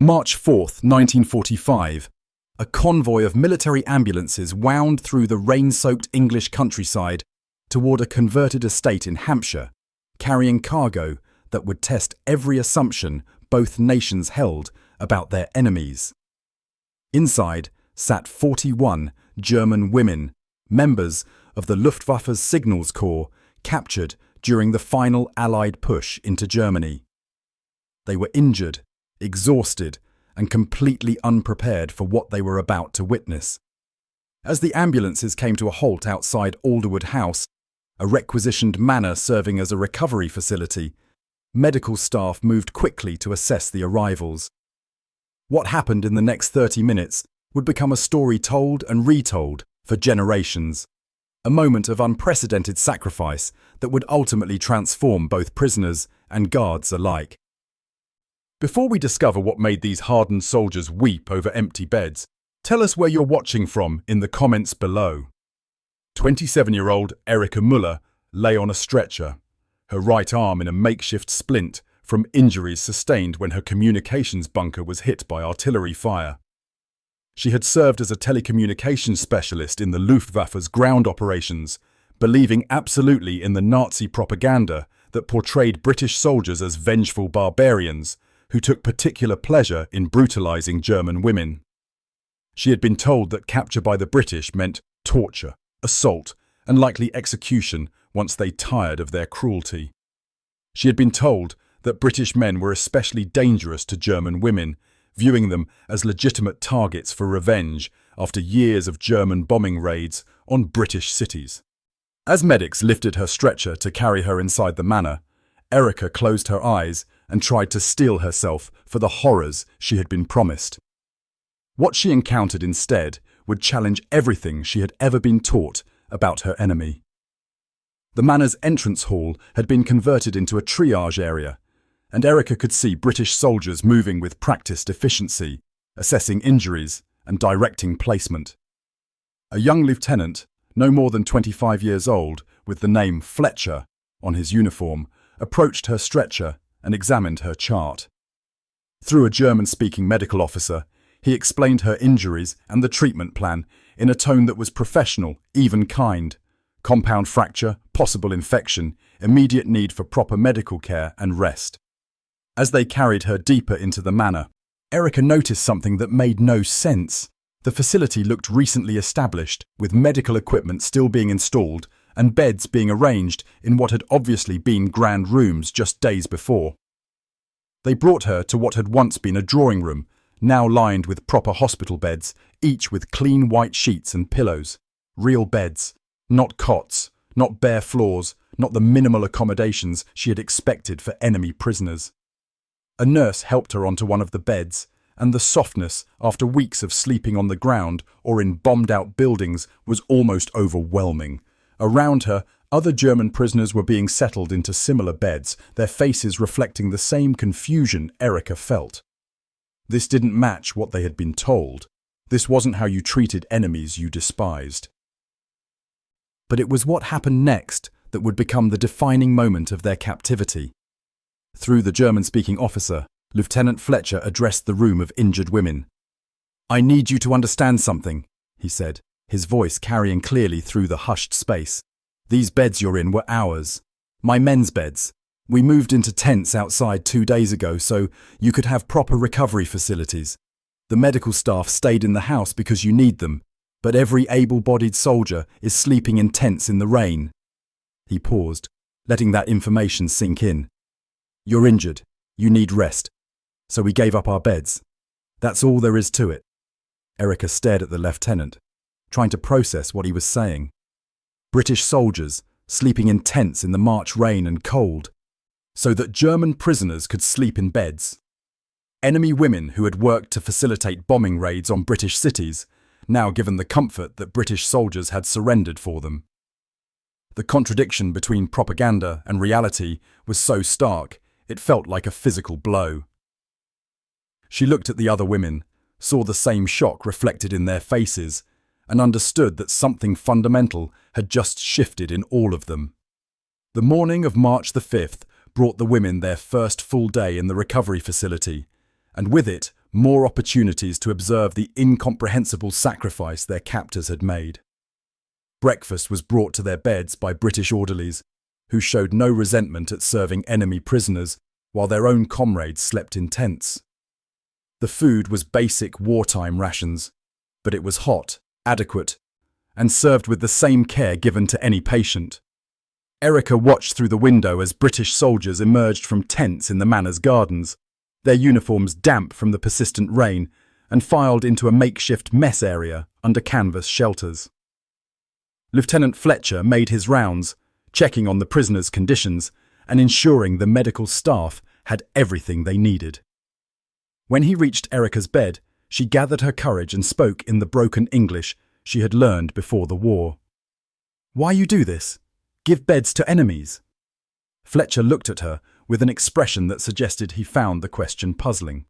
March 4th, 1945. A convoy of military ambulances wound through the rain-soaked English countryside toward a converted estate in Hampshire, carrying cargo that would test every assumption both nations held about their enemies. Inside sat 41 German women, members of the Luftwaffe's Signals Corps, captured during the final Allied push into Germany. They were injured, exhausted, and completely unprepared for what they were about to witness. As the ambulances came to a halt outside Alderwood House, a requisitioned manor serving as a recovery facility, medical staff moved quickly to assess the arrivals. What happened in the next 30 minutes would become a story told and retold for generations, a moment of unprecedented sacrifice that would ultimately transform both prisoners and guards alike. Before we discover what made these hardened soldiers weep over empty beds, tell us where you're watching from in the comments below. 27-year-old Erika Müller lay on a stretcher, her right arm in a makeshift splint from injuries sustained when her communications bunker was hit by artillery fire. She had served as a telecommunications specialist in the Luftwaffe's ground operations, believing absolutely in the Nazi propaganda that portrayed British soldiers as vengeful barbarians who took particular pleasure in brutalizing German women. She had been told that capture by the British meant torture, assault, and likely execution once they tired of their cruelty. She had been told that British men were especially dangerous to German women, viewing them as legitimate targets for revenge after years of German bombing raids on British cities. As medics lifted her stretcher to carry her inside the manor, Erika closed her eyes and tried to steel herself for the horrors she had been promised. What she encountered instead would challenge everything she had ever been taught about her enemy. The manor's entrance hall had been converted into a triage area, and Erika could see British soldiers moving with practiced efficiency, assessing injuries and directing placement. A young lieutenant, no more than 25 years old, with the name Fletcher on his uniform, approached her stretcher and examined her chart. Through a German-speaking medical officer, he explained her injuries and the treatment plan in a tone that was professional, even kind. Compound fracture, possible infection, immediate need for proper medical care and rest. As they carried her deeper into the manor, Erika noticed something that made no sense. The facility looked recently established, with medical equipment still being installed and beds being arranged in what had obviously been grand rooms just days before. They brought her to what had once been a drawing room, now lined with proper hospital beds, each with clean white sheets and pillows. Real beds, not cots, not bare floors, not the minimal accommodations she had expected for enemy prisoners. A nurse helped her onto one of the beds, and the softness after weeks of sleeping on the ground or in bombed-out buildings was almost overwhelming. Around her, other German prisoners were being settled into similar beds, their faces reflecting the same confusion Erika felt. This didn't match what they had been told. This wasn't how you treated enemies you despised. But it was what happened next that would become the defining moment of their captivity. Through the German-speaking officer, Lieutenant Fletcher addressed the room of injured women. "I need you to understand something," he said, his voice carrying clearly through the hushed space. "These beds you're in were ours. My men's beds. We moved into tents outside 2 days ago so you could have proper recovery facilities. The medical staff stayed in the house because you need them, but every able-bodied soldier is sleeping in tents in the rain." He paused, letting that information sink in. "You're injured. You need rest. So we gave up our beds. That's all there is to it." Erika stared at the lieutenant, trying to process what he was saying. British soldiers sleeping in tents in the March rain and cold, so that German prisoners could sleep in beds. Enemy women who had worked to facilitate bombing raids on British cities, now given the comfort that British soldiers had surrendered for them. The contradiction between propaganda and reality was so stark, it felt like a physical blow. She looked at the other women, saw the same shock reflected in their faces, and understood that something fundamental had just shifted in all of them. The morning of March the 5th brought the women their first full day in the recovery facility, and with it, more opportunities to observe the incomprehensible sacrifice their captors had made. Breakfast was brought to their beds by British orderlies, who showed no resentment at serving enemy prisoners while their own comrades slept in tents. The food was basic wartime rations, but it was hot, adequate, and served with the same care given to any patient. Erika watched through the window as British soldiers emerged from tents in the manor's gardens, their uniforms damp from the persistent rain, and filed into a makeshift mess area under canvas shelters. Lieutenant Fletcher made his rounds, checking on the prisoners' conditions and ensuring the medical staff had everything they needed. When he reached Erika's bed, she gathered her courage and spoke in the broken English she had learned before the war. "Why you do this? Give beds to enemies?" Fletcher looked at her with an expression that suggested he found the question puzzling.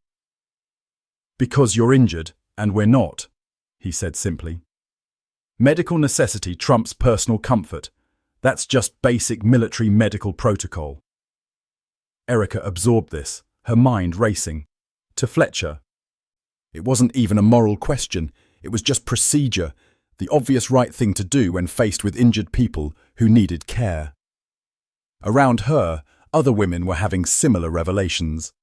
"Because you're injured, and we're not," he said simply. "Medical necessity trumps personal comfort. That's just basic military medical protocol." Erika absorbed this, her mind racing. To Fletcher, it wasn't even a moral question, it was just procedure, the obvious right thing to do when faced with injured people who needed care. Around her, other women were having similar revelations.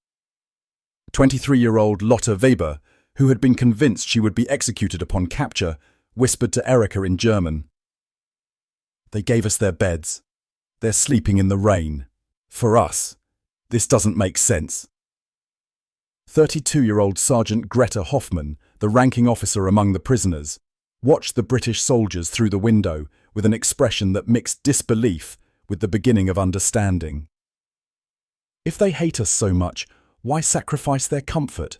23-year-old Lotte Weber, who had been convinced she would be executed upon capture, whispered to Erika in German, "They gave us their beds. They're sleeping in the rain. For us, this doesn't make sense." 32-year-old Sergeant Greta Hoffmann, the ranking officer among the prisoners, watched the British soldiers through the window with an expression that mixed disbelief with the beginning of understanding. "If they hate us so much, why sacrifice their comfort?"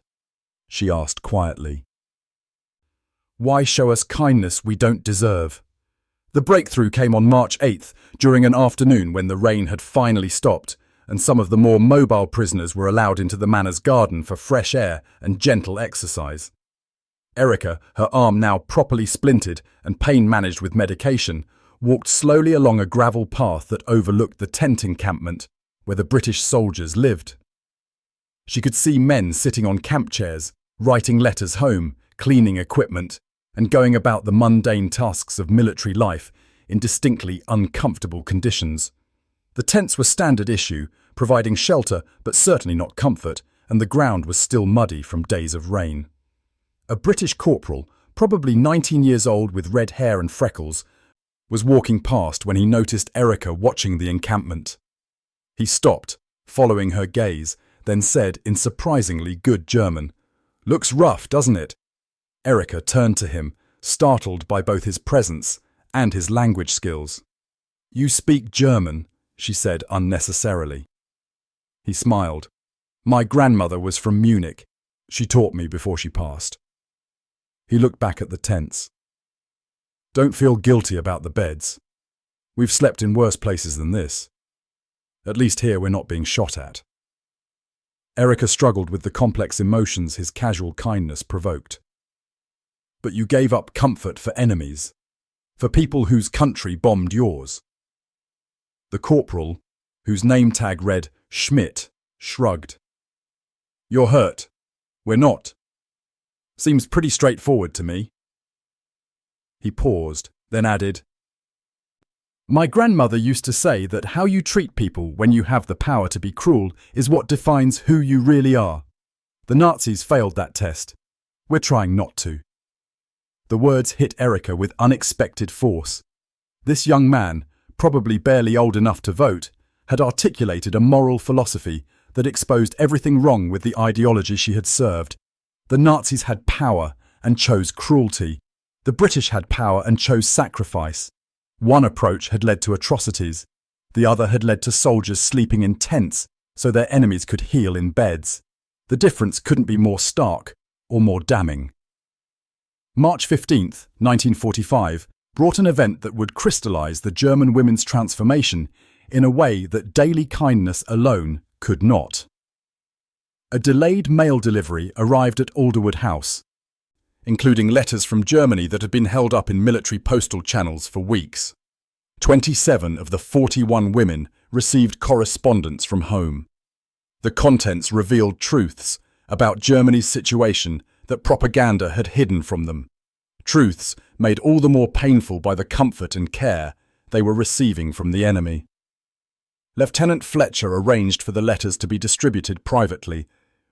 she asked quietly. "Why show us kindness we don't deserve?" The breakthrough came on March 8th, during an afternoon when the rain had finally stopped, and some of the more mobile prisoners were allowed into the manor's garden for fresh air and gentle exercise. Erika, her arm now properly splintered and pain managed with medication, walked slowly along a gravel path that overlooked the tent encampment where the British soldiers lived. She could see men sitting on camp chairs, writing letters home, cleaning equipment, and going about the mundane tasks of military life in distinctly uncomfortable conditions. The tents were standard issue, providing shelter but certainly not comfort, and the ground was still muddy from days of rain. A British corporal, probably 19 years old with red hair and freckles, was walking past when he noticed Erika watching the encampment. He stopped, following her gaze, then said in surprisingly good German, "Looks rough, doesn't it?" Erika turned to him, startled by both his presence and his language skills. "You speak German," she said unnecessarily. He smiled. "My grandmother was from Munich. She taught me before she passed." He looked back at the tents. "Don't feel guilty about the beds. We've slept in worse places than this. At least here we're not being shot at." Erika struggled with the complex emotions his casual kindness provoked. "But you gave up comfort for enemies, for people whose country bombed yours." The corporal, whose name tag read Schmidt, shrugged. "You're hurt. We're not. Seems pretty straightforward to me." He paused, then added, "My grandmother used to say that how you treat people when you have the power to be cruel is what defines who you really are. The Nazis failed that test. We're trying not to." The words hit Erika with unexpected force. This young man, probably barely old enough to vote, had articulated a moral philosophy that exposed everything wrong with the ideology she had served. The Nazis had power and chose cruelty. The British had power and chose sacrifice. One approach had led to atrocities. The other had led to soldiers sleeping in tents so their enemies could heal in beds. The difference couldn't be more stark or more damning. March 15th, 1945, brought an event that would crystallize the German women's transformation in a way that daily kindness alone could not. A delayed mail delivery arrived at Alderwood House, including letters from Germany that had been held up in military postal channels for weeks. 27 of the 41 women received correspondence from home. The contents revealed truths about Germany's situation that propaganda had hidden from them. Truths made all the more painful by the comfort and care they were receiving from the enemy. Lieutenant Fletcher arranged for the letters to be distributed privately,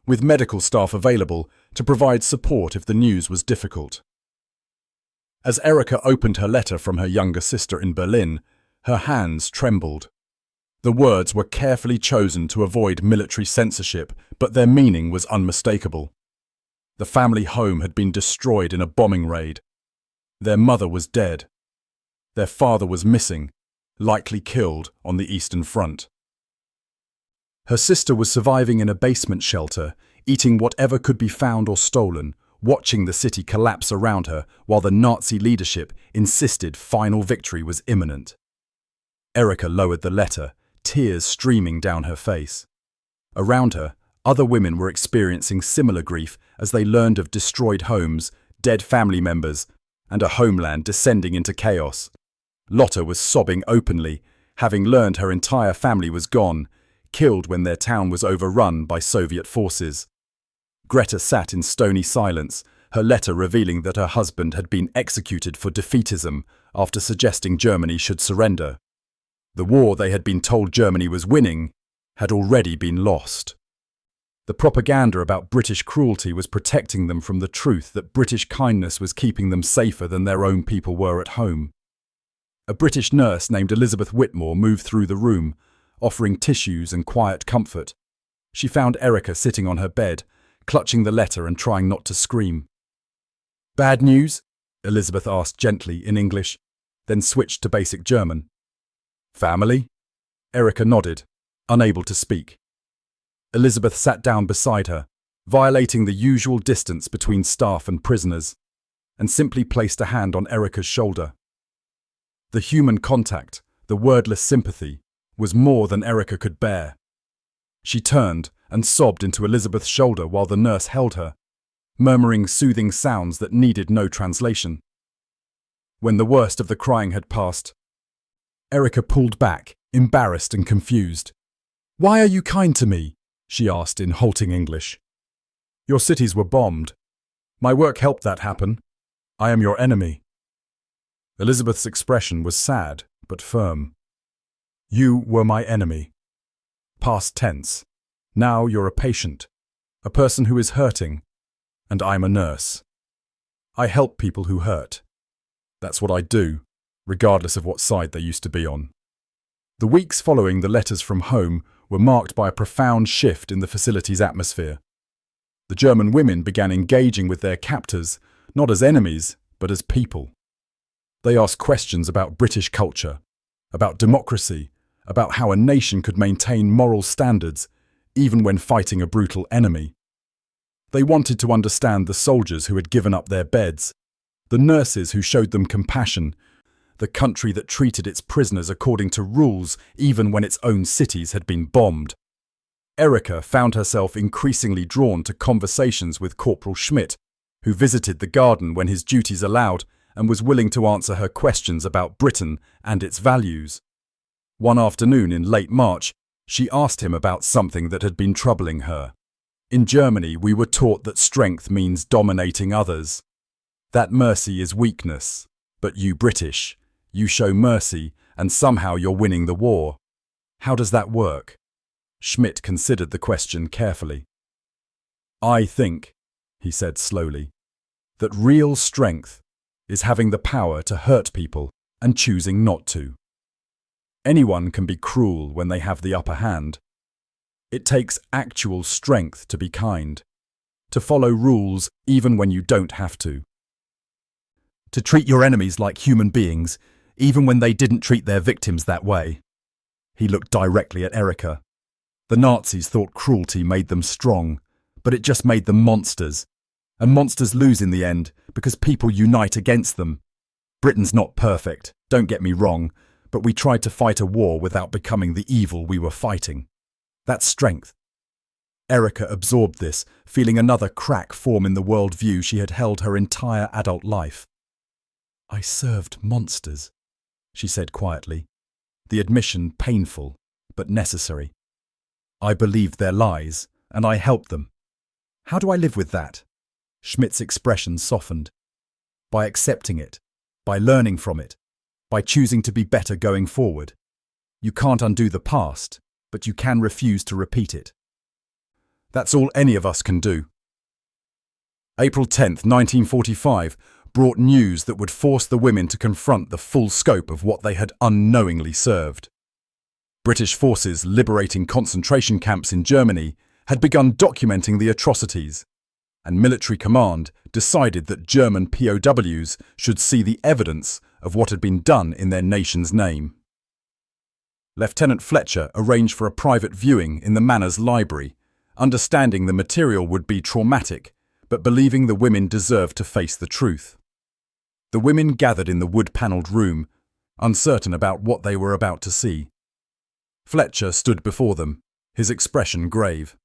with medical staff available to provide support if the news was difficult. As Erika opened her letter from her younger sister in Berlin, her hands trembled. The words were carefully chosen to avoid military censorship, but their meaning was unmistakable. The family home had been destroyed in a bombing raid. Their mother was dead. Their father was missing, likely killed on the Eastern Front. Her sister was surviving in a basement shelter, eating whatever could be found or stolen, watching the city collapse around her while the Nazi leadership insisted final victory was imminent. Erika lowered the letter, tears streaming down her face. Around her, other women were experiencing similar grief as they learned of destroyed homes, dead family members, and a homeland descending into chaos. Lotte was sobbing openly, having learned her entire family was gone, killed when their town was overrun by Soviet forces. Greta sat in stony silence, her letter revealing that her husband had been executed for defeatism after suggesting Germany should surrender. The war they had been told Germany was winning had already been lost. The propaganda about British cruelty was protecting them from the truth that British kindness was keeping them safer than their own people were at home. A British nurse named Elizabeth Whitmore moved through the room, offering tissues and quiet comfort. She found Erika sitting on her bed, clutching the letter and trying not to scream. "Bad news?" Elizabeth asked gently in English, then switched to basic German. "Family?" Erika nodded, unable to speak. Elizabeth sat down beside her, violating the usual distance between staff and prisoners, and simply placed a hand on Erika's shoulder. The human contact, the wordless sympathy, was more than Erika could bear. She turned and sobbed into Elizabeth's shoulder while the nurse held her, murmuring soothing sounds that needed no translation. When the worst of the crying had passed, Erika pulled back, embarrassed and confused. "Why are you kind to me?" she asked in halting English. "Your cities were bombed. My work helped that happen. I am your enemy." Elizabeth's expression was sad but firm. "You were my enemy. Past tense. Now you're a patient, a person who is hurting, and I'm a nurse. I help people who hurt. That's what I do, regardless of what side they used to be on." The weeks following the letters from home were marked by a profound shift in the facility's atmosphere. The German women began engaging with their captors, not as enemies, but as people. They asked questions about British culture, about democracy, about how a nation could maintain moral standards, even when fighting a brutal enemy. They wanted to understand the soldiers who had given up their beds, the nurses who showed them compassion, the country that treated its prisoners according to rules even when its own cities had been bombed. Erika found herself increasingly drawn to conversations with Corporal Schmidt, who visited the garden when his duties allowed and was willing to answer her questions about Britain and its values. One afternoon in late March, she asked him about something that had been troubling her. "In Germany, we were taught that strength means dominating others. That mercy is weakness. But you British, you show mercy and somehow you're winning the war. How does that work?" Schmidt considered the question carefully. "I think," he said slowly, "that real strength is having the power to hurt people and choosing not to. Anyone can be cruel when they have the upper hand. It takes actual strength to be kind, to follow rules even when you don't have to treat your enemies like human beings, even when they didn't treat their victims that way." He looked directly at Erika. The Nazis thought cruelty made them strong, but it just made them monsters. And monsters lose in the end because people unite against them. Britain's not perfect, don't get me wrong, but we tried to fight a war without becoming the evil we were fighting. That's strength. Erika absorbed this, feeling another crack form in the worldview she had held her entire adult life. "I served monsters," she said quietly, the admission painful but necessary. "I believed their lies, and I helped them. How do I live with that? Schmidt's expression softened. By accepting it, by learning from it, by choosing to be better going forward. You can't undo the past, but you can refuse to repeat it. That's all any of us can do. April 10th, 1945, brought news that would force the women to confront the full scope of what they had unknowingly served. British forces liberating concentration camps in Germany had begun documenting the atrocities, and military command decided that German POWs should see the evidence of what had been done in their nation's name. Lieutenant Fletcher arranged for a private viewing in the Manor's library, understanding the material would be traumatic, but believing the women deserved to face the truth. The women gathered in the wood-panelled room, uncertain about what they were about to see. Fletcher stood before them, his expression grave.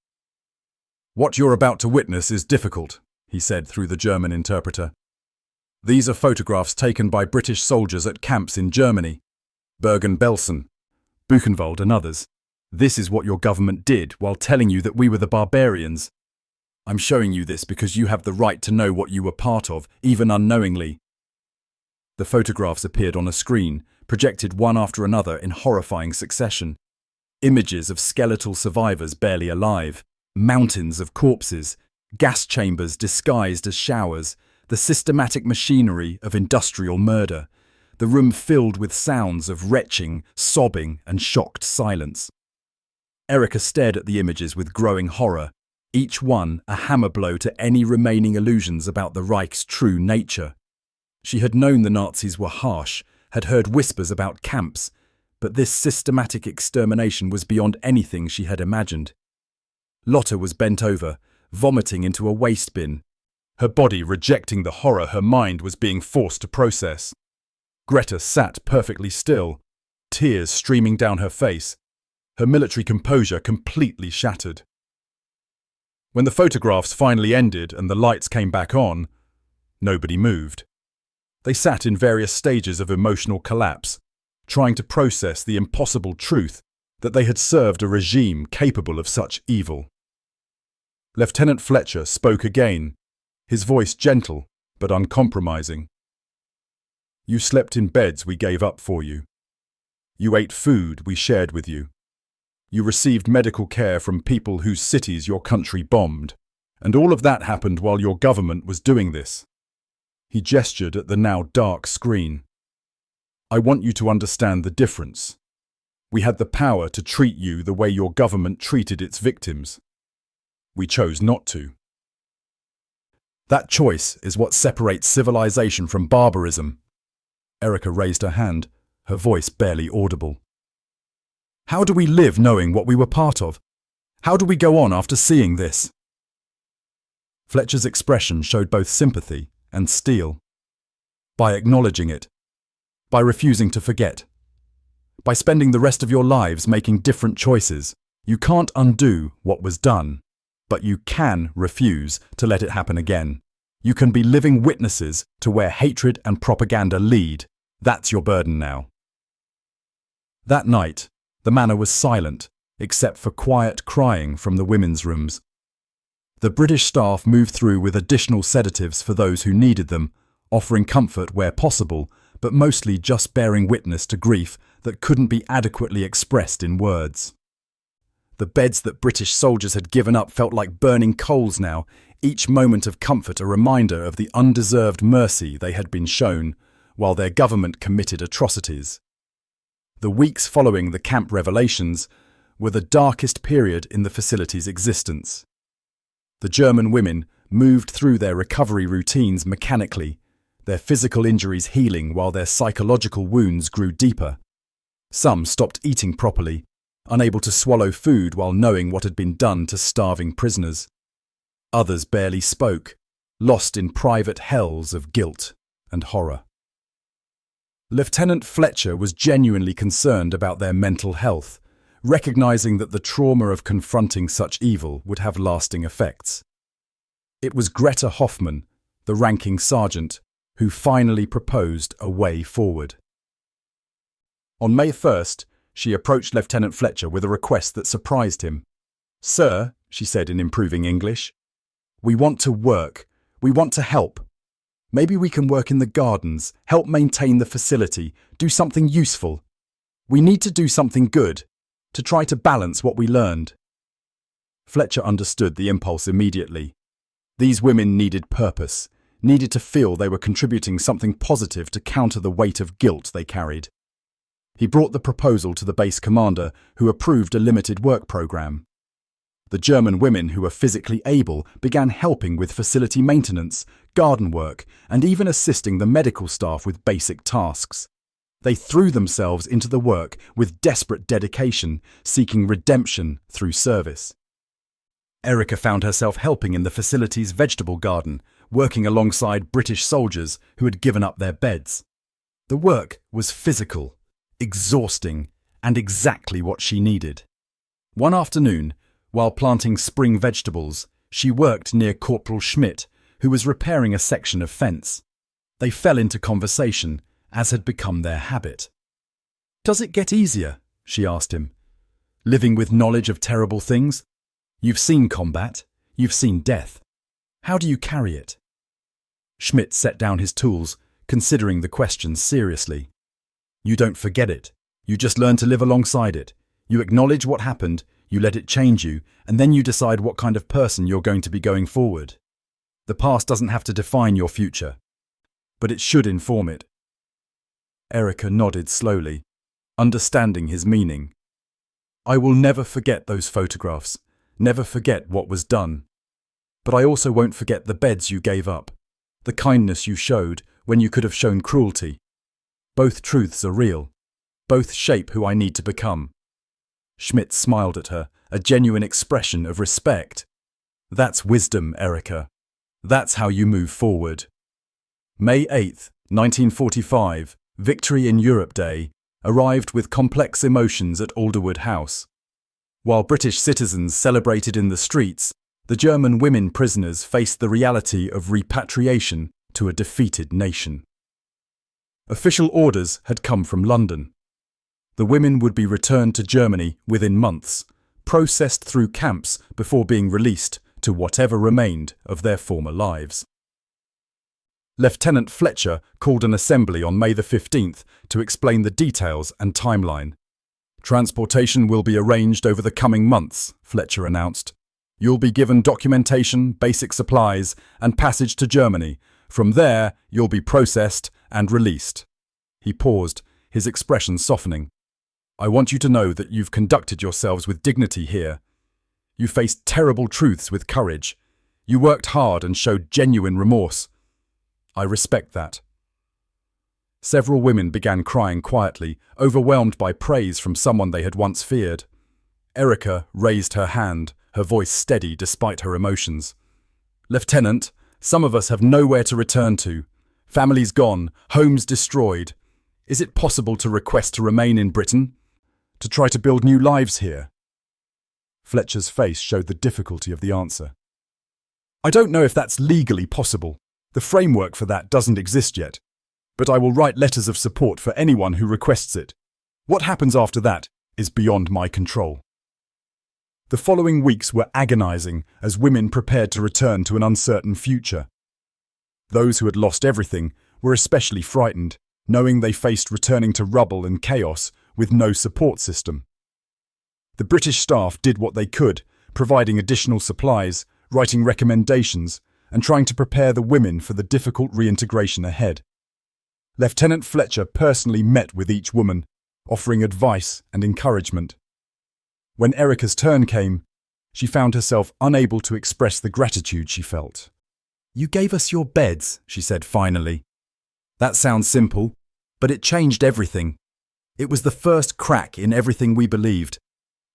"What you're about to witness is difficult," he said through the German interpreter. "These are photographs taken by British soldiers at camps in Germany, Bergen-Belsen, Buchenwald and others. This is what your government did while telling you that we were the barbarians. I'm showing you this because you have the right to know what you were part of, even unknowingly." The photographs appeared on a screen, projected one after another in horrifying succession. Images of skeletal survivors barely alive, mountains of corpses, gas chambers disguised as showers, the systematic machinery of industrial murder, the room filled with sounds of retching, sobbing and shocked silence. Erika stared at the images with growing horror, each one a hammer blow to any remaining illusions about the Reich's true nature. She had known the Nazis were harsh, had heard whispers about camps, but this systematic extermination was beyond anything she had imagined. Lotte was bent over, vomiting into a waste bin, her body rejecting the horror her mind was being forced to process. Greta sat perfectly still, tears streaming down her face, her military composure completely shattered. When the photographs finally ended and the lights came back on, nobody moved. They sat in various stages of emotional collapse, trying to process the impossible truth that they had served a regime capable of such evil. Lieutenant Fletcher spoke again, his voice gentle but uncompromising. "You slept in beds we gave up for you. You ate food we shared with you. You received medical care from people whose cities your country bombed, and all of that happened while your government was doing this." He gestured at the now dark screen. "I want you to understand the difference. We had the power to treat you the way your government treated its victims. We chose not to. That choice is what separates civilization from barbarism." Erika raised her hand, her voice barely audible. "How do we live knowing what we were part of? How do we go on after seeing this?" Fletcher's expression showed both sympathy and steel. "By acknowledging it. By refusing to forget. By spending the rest of your lives making different choices. You can't undo what was done, but you can refuse to let it happen again. You can be living witnesses to where hatred and propaganda lead. That's your burden now." That night, the Manor was silent, except for quiet crying from the women's rooms. The British staff moved through with additional sedatives for those who needed them, offering comfort where possible, but mostly just bearing witness to grief that couldn't be adequately expressed in words. The beds that British soldiers had given up felt like burning coals now, each moment of comfort a reminder of the undeserved mercy they had been shown, while their government committed atrocities. The weeks following the camp revelations were the darkest period in the facility's existence. The German women moved through their recovery routines mechanically, their physical injuries healing while their psychological wounds grew deeper. Some stopped eating properly, unable to swallow food while knowing what had been done to starving prisoners. Others barely spoke, lost in private hells of guilt and horror. Lieutenant Fletcher was genuinely concerned about their mental health, recognizing that the trauma of confronting such evil would have lasting effects. It was Greta Hoffmann, the ranking sergeant, who finally proposed a way forward. On May 1st, she approached Lieutenant Fletcher with a request that surprised him. "Sir," she said in improving English, We want to work. We want to help. Maybe we can work in the gardens, help maintain the facility, do something useful. We need to do something good, to try to balance what we learned. Fletcher understood the impulse immediately. These women needed purpose, needed to feel they were contributing something positive to counter the weight of guilt they carried. He brought the proposal to the base commander, who approved a limited work program. The German women who were physically able began helping with facility maintenance, garden work, and even assisting the medical staff with basic tasks. They threw themselves into the work with desperate dedication, seeking redemption through service. Erika found herself helping in the facility's vegetable garden, working alongside British soldiers who had given up their beds. The work was physical, exhausting, and exactly what she needed. One afternoon, while planting spring vegetables, she worked near Corporal Schmidt, who was repairing a section of fence. They fell into conversation, as had become their habit. "Does it get easier?" she asked him. "Living with knowledge of terrible things? You've seen combat, you've seen death. How do you carry it?" Schmidt set down his tools, considering the question seriously. "You don't forget it. You just learn to live alongside it. You acknowledge what happened, you let it change you, and then you decide what kind of person you're going to be going forward. The past doesn't have to define your future, but it should inform it." Erika nodded slowly, understanding his meaning. "I will never forget those photographs, never forget what was done. But I also won't forget the beds you gave up, the kindness you showed when you could have shown cruelty. Both truths are real. Both shape who I need to become." Schmidt smiled at her, a genuine expression of respect. "That's wisdom, Erika. That's how you move forward." May 8th, 1945, Victory in Europe Day, arrived with complex emotions at Alderwood House. While British citizens celebrated in the streets, the German women prisoners faced the reality of repatriation to a defeated nation. Official orders had come from London. The women would be returned to Germany within months, processed through camps before being released to whatever remained of their former lives. Lieutenant Fletcher called an assembly on May the 15th to explain the details and timeline. "Transportation will be arranged over the coming months," Fletcher announced. "You'll be given documentation, basic supplies, and passage to Germany. From there, you'll be processed and released." He paused, his expression softening. "I want you to know that you've conducted yourselves with dignity here. You faced terrible truths with courage. You worked hard and showed genuine remorse. I respect that." Several women began crying quietly, overwhelmed by praise from someone they had once feared. Erika raised her hand, her voice steady despite her emotions. "Lieutenant, some of us have nowhere to return to. Families gone, homes destroyed. Is it possible to request to remain in Britain? To try to build new lives here?" Fletcher's face showed the difficulty of the answer. "I don't know if that's legally possible. The framework for that doesn't exist yet. But I will write letters of support for anyone who requests it. What happens after that is beyond my control." The following weeks were agonizing as women prepared to return to an uncertain future. Those who had lost everything were especially frightened, knowing they faced returning to rubble and chaos with no support system. The British staff did what they could, providing additional supplies, writing recommendations, and trying to prepare the women for the difficult reintegration ahead. Lieutenant Fletcher personally met with each woman, offering advice and encouragement. When Erika's turn came, she found herself unable to express the gratitude she felt. "You gave us your beds," she said finally. "That sounds simple, but it changed everything. It was the first crack in everything we believed.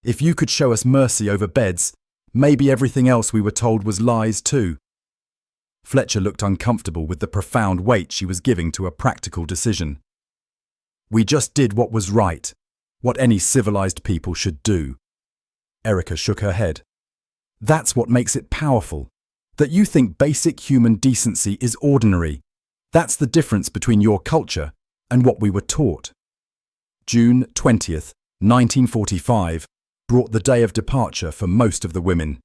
If you could show us mercy over beds, maybe everything else we were told was lies too." Fletcher looked uncomfortable with the profound weight she was giving to a practical decision. "We just did what was right, what any civilized people should do." Erika shook her head. "That's what makes it powerful, that you think basic human decency is ordinary. That's the difference between your culture and what we were taught." June 20th, 1945, brought the day of departure for most of the women.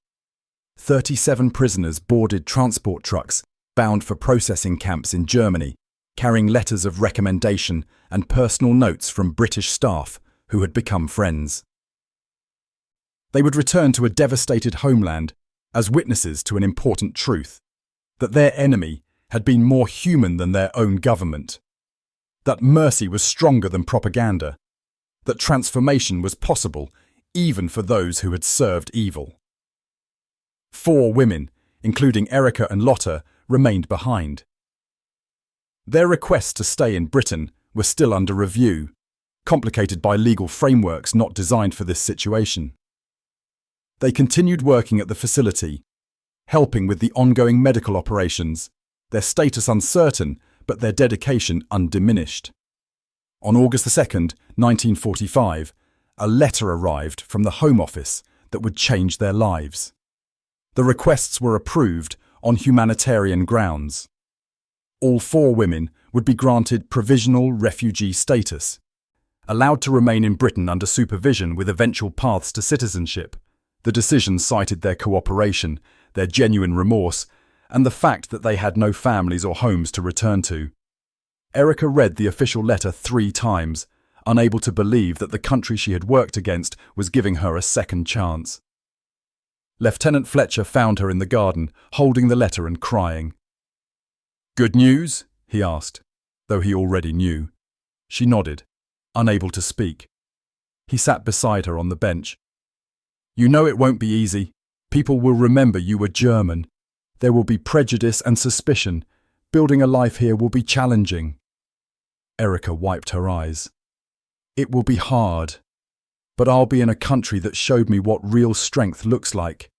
37 prisoners boarded transport trucks bound for processing camps in Germany, carrying letters of recommendation and personal notes from British staff who had become friends. They would return to a devastated homeland as witnesses to an important truth: that their enemy had been more human than their own government, that mercy was stronger than propaganda, that transformation was possible even for those who had served evil. 4 women, including Erika and Lotte, remained behind. Their requests to stay in Britain were still under review, complicated by legal frameworks not designed for this situation. They continued working at the facility, helping with the ongoing medical operations, their status uncertain but their dedication undiminished. On August 2nd, 1945, a letter arrived from the Home Office that would change their lives. The requests were approved on humanitarian grounds. All 4 women would be granted provisional refugee status, allowed to remain in Britain under supervision with eventual paths to citizenship. The decision cited their cooperation, their genuine remorse, and the fact that they had no families or homes to return to. Erika read the official letter 3 times, unable to believe that the country she had worked against was giving her a second chance. Lieutenant Fletcher found her in the garden, holding the letter and crying. "Good news?" he asked, though he already knew. She nodded, unable to speak. He sat beside her on the bench. "You know it won't be easy. People will remember you were German. There will be prejudice and suspicion. Building a life here will be challenging." Erika wiped her eyes. "It will be hard, but I'll be in a country that showed me what real strength looks like.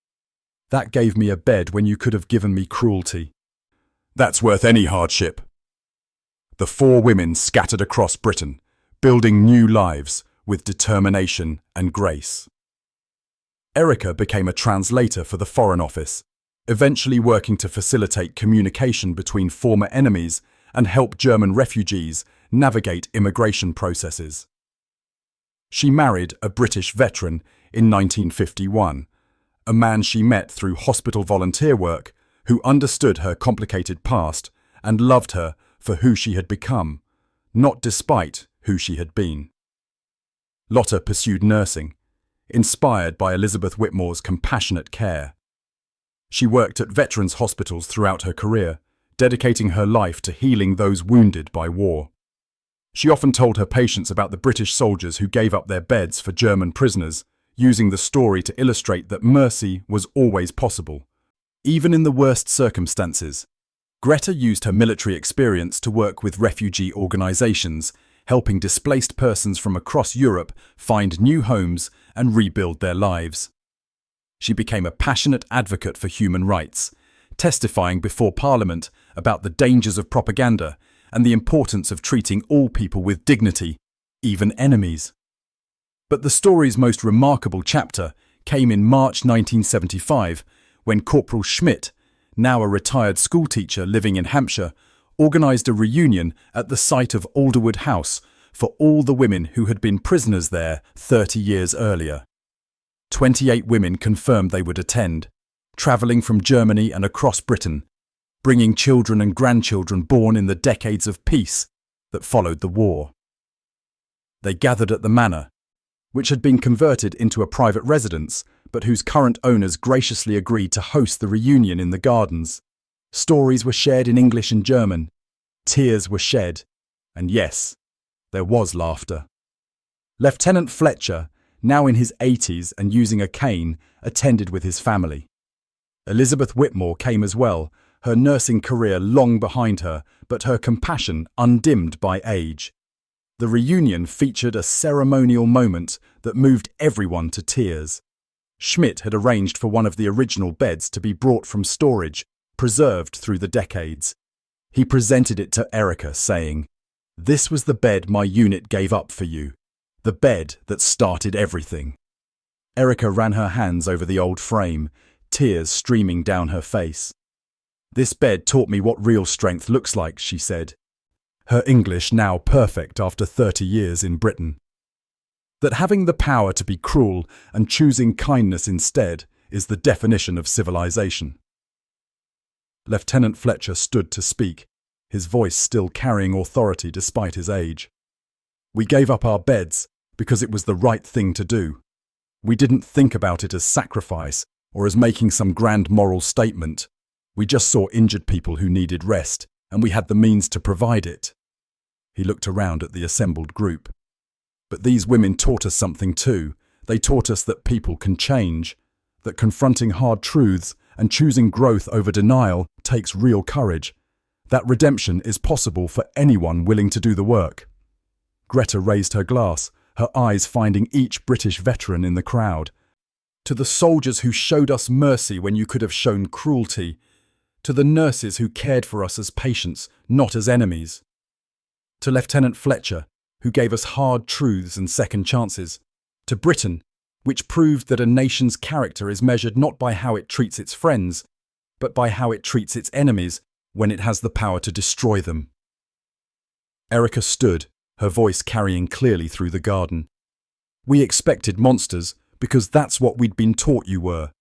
That gave me a bed when you could have given me cruelty. That's worth any hardship." The 4 women scattered across Britain, building new lives with determination and grace. Erika became a translator for the Foreign Office, eventually working to facilitate communication between former enemies and help German refugees navigate immigration processes. She married a British veteran in 1951, a man she met through hospital volunteer work who understood her complicated past and loved her for who she had become, not despite who she had been. Lotte pursued nursing, inspired by Elizabeth Whitmore's compassionate care. She worked at veterans' hospitals throughout her career, dedicating her life to healing those wounded by war. She often told her patients about the British soldiers who gave up their beds for German prisoners, using the story to illustrate that mercy was always possible, even in the worst circumstances. Greta used her military experience to work with refugee organizations, helping displaced persons from across Europe find new homes and rebuild their lives. She became a passionate advocate for human rights, testifying before Parliament about the dangers of propaganda and the importance of treating all people with dignity, even enemies. But the story's most remarkable chapter came in March 1975, when Corporal Schmidt, now a retired schoolteacher living in Hampshire, organised a reunion at the site of Alderwood House for all the women who had been prisoners there 30 years earlier. 28 women confirmed they would attend, travelling from Germany and across Britain, bringing children and grandchildren born in the decades of peace that followed the war. They gathered at the manor, which had been converted into a private residence, but whose current owners graciously agreed to host the reunion in the gardens. Stories were shared in English and German. Tears were shed. And yes, there was laughter. Lieutenant Fletcher, now in his 80s and using a cane, attended with his family. Elizabeth Whitmore came as well, her nursing career long behind her, but her compassion undimmed by age. The reunion featured a ceremonial moment that moved everyone to tears. Schmidt had arranged for one of the original beds to be brought from storage, preserved through the decades. He presented it to Erika, saying, "This was the bed my unit gave up for you, the bed that started everything." Erika ran her hands over the old frame, tears streaming down her face. "This bed taught me what real strength looks like," she said, her English now perfect after 30 years in Britain. That having the power to be cruel and choosing kindness instead is the definition of civilization. Lieutenant Fletcher stood to speak, his voice still carrying authority despite his age. We gave up our beds because it was the right thing to do. We didn't think about it as sacrifice or as making some grand moral statement. We just saw injured people who needed rest, and we had the means to provide it. He looked around at the assembled group. But these women taught us something too. They taught us that people can change, that confronting hard truths and choosing growth over denial takes real courage, that redemption is possible for anyone willing to do the work. Greta raised her glass, her eyes finding each British veteran in the crowd. To the soldiers who showed us mercy when you could have shown cruelty, to the nurses who cared for us as patients, not as enemies, to Lieutenant Fletcher, who gave us hard truths and second chances, to Britain, which proved that a nation's character is measured not by how it treats its friends, but by how it treats its enemies when it has the power to destroy them. Erika stood, her voice carrying clearly through the garden. We expected monsters because that's what we'd been taught you were.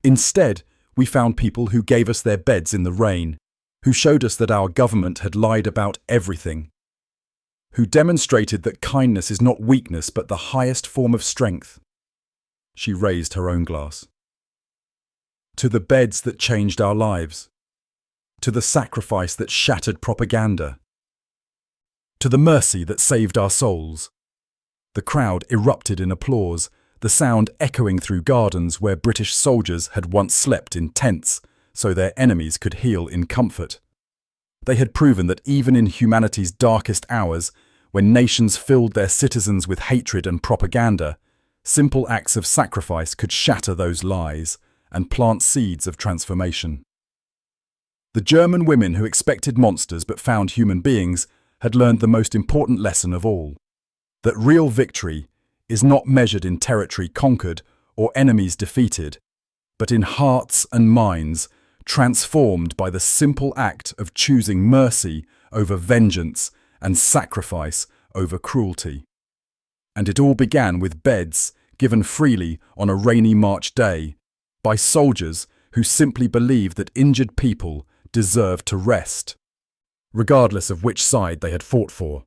Instead, we found people who gave us their beds in the rain, who showed us that our government had lied about everything, who demonstrated that kindness is not weakness but the highest form of strength. She raised her own glass. To the beds that changed our lives, to the sacrifice that shattered propaganda, to the mercy that saved our souls. The crowd erupted in applause, the sound echoing through gardens where British soldiers had once slept in tents so their enemies could heal in comfort. They had proven that even in humanity's darkest hours, when nations filled their citizens with hatred and propaganda, simple acts of sacrifice could shatter those lies and plant seeds of transformation. The German women who expected monsters but found human beings had learned the most important lesson of all, that real victory is not measured in territory conquered or enemies defeated, but in hearts and minds transformed by the simple act of choosing mercy over vengeance and sacrifice over cruelty. And it all began with beds given freely on a rainy March day by soldiers who simply believed that injured people deserved to rest, regardless of which side they had fought for.